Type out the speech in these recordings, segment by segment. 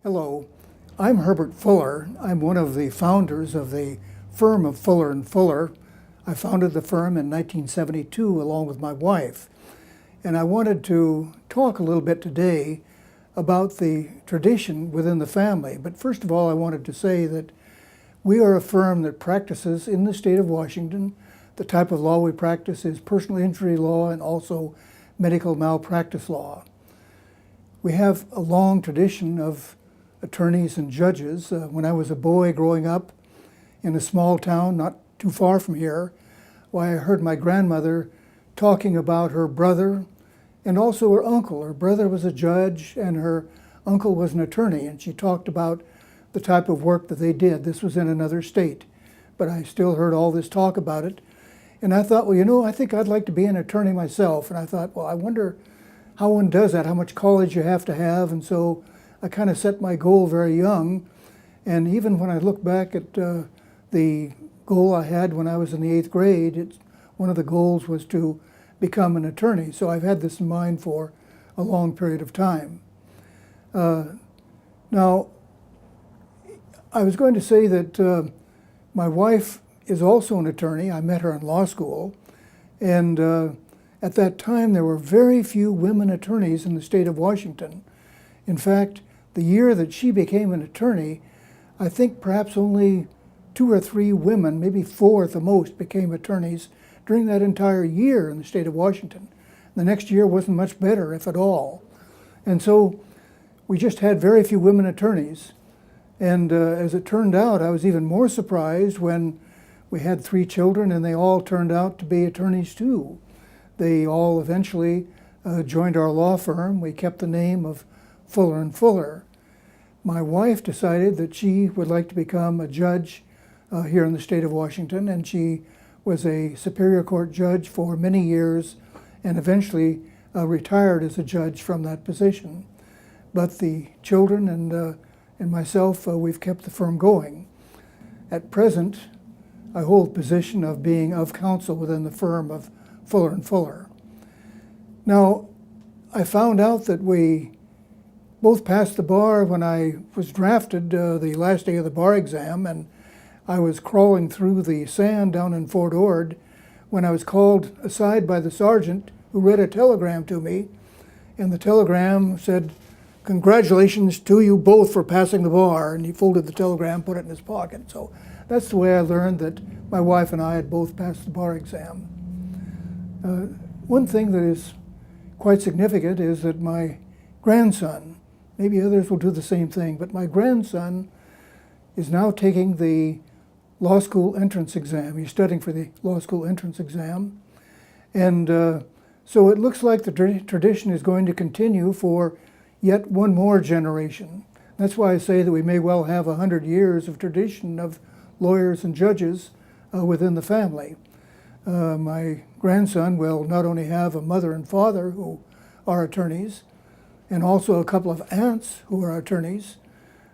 Hello, I'm Herbert Fuller. I'm one of the founders of the firm of Fuller and Fuller. I founded the firm in 1972 along with my wife. And I wanted to talk a little bit today about the tradition within the family. But first of all, I wanted to say that we are a firm that practices in the state of Washington. The type of law we practice is personal injury law and also medical malpractice law. We have a long tradition of attorneys and judges. When I was a boy growing up in a small town not too far from here, I heard my grandmother talking about her brother and also her uncle. Her brother was a judge and her uncle was an attorney, and she talked about the type of work that they did. This was in another state, but I still heard all this talk about it. And I thought, well, I think I'd like to be an attorney myself. And I thought, well, I wonder how one does that, how much college you have to have. And so I kind of set my goal very young. And even when I look back at the goal I had when I was in the 8th grade, one of the goals was to become an attorney. So I've had this in mind for a long period of time. Now, I was going to say that my wife is also an attorney. I met her in law school. And at that time, there were very few women attorneys in the state of Washington. In fact, the year that she became an attorney, I think perhaps only 2 or 3 women, maybe 4 at the most, became attorneys during that entire year in the state of Washington. The next year wasn't much better, if at all. And so we just had very few women attorneys. And as it turned out, I was even more surprised when we had 3 children and they all turned out to be attorneys too. They all eventually joined our law firm. We kept the name of Fuller and Fuller. My wife decided that she would like to become a judge here in the state of Washington, and she was a Superior Court judge for many years and eventually retired as a judge from that position. But the children and myself, we've kept the firm going. At present, I hold the position of being of counsel within the firm of Fuller and Fuller. Now, I found out that we both passed the bar when I was drafted the last day of the bar exam, and I was crawling through the sand down in Fort Ord when I was called aside by the sergeant who read a telegram to me, and the telegram said, "Congratulations to you both for passing the bar," and he folded the telegram, put it in his pocket. So that's the way I learned that my wife and I had both passed the bar exam. One thing that is quite significant is that my grandson, maybe others will do the same thing, but my grandson is now taking the law school entrance exam. He's studying for the law school entrance exam. And so it looks like the tradition is going to continue for yet one more generation. That's why I say that we may well have 100 years of tradition of lawyers and judges within the family. My grandson will not only have a mother and father who are attorneys, and also a couple of aunts who are attorneys,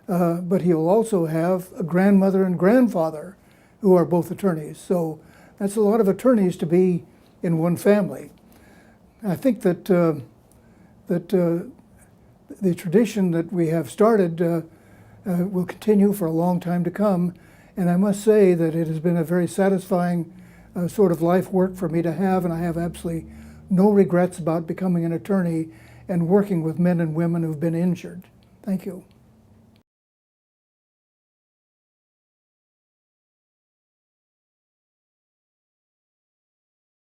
but he'll also have a grandmother and grandfather who are both attorneys. So that's a lot of attorneys to be in one family. I think that the tradition that we have started will continue for a long time to come, and I must say that it has been a very satisfying sort of life work for me to have, and I have absolutely no regrets about becoming an attorney and working with men and women who've been injured. Thank you.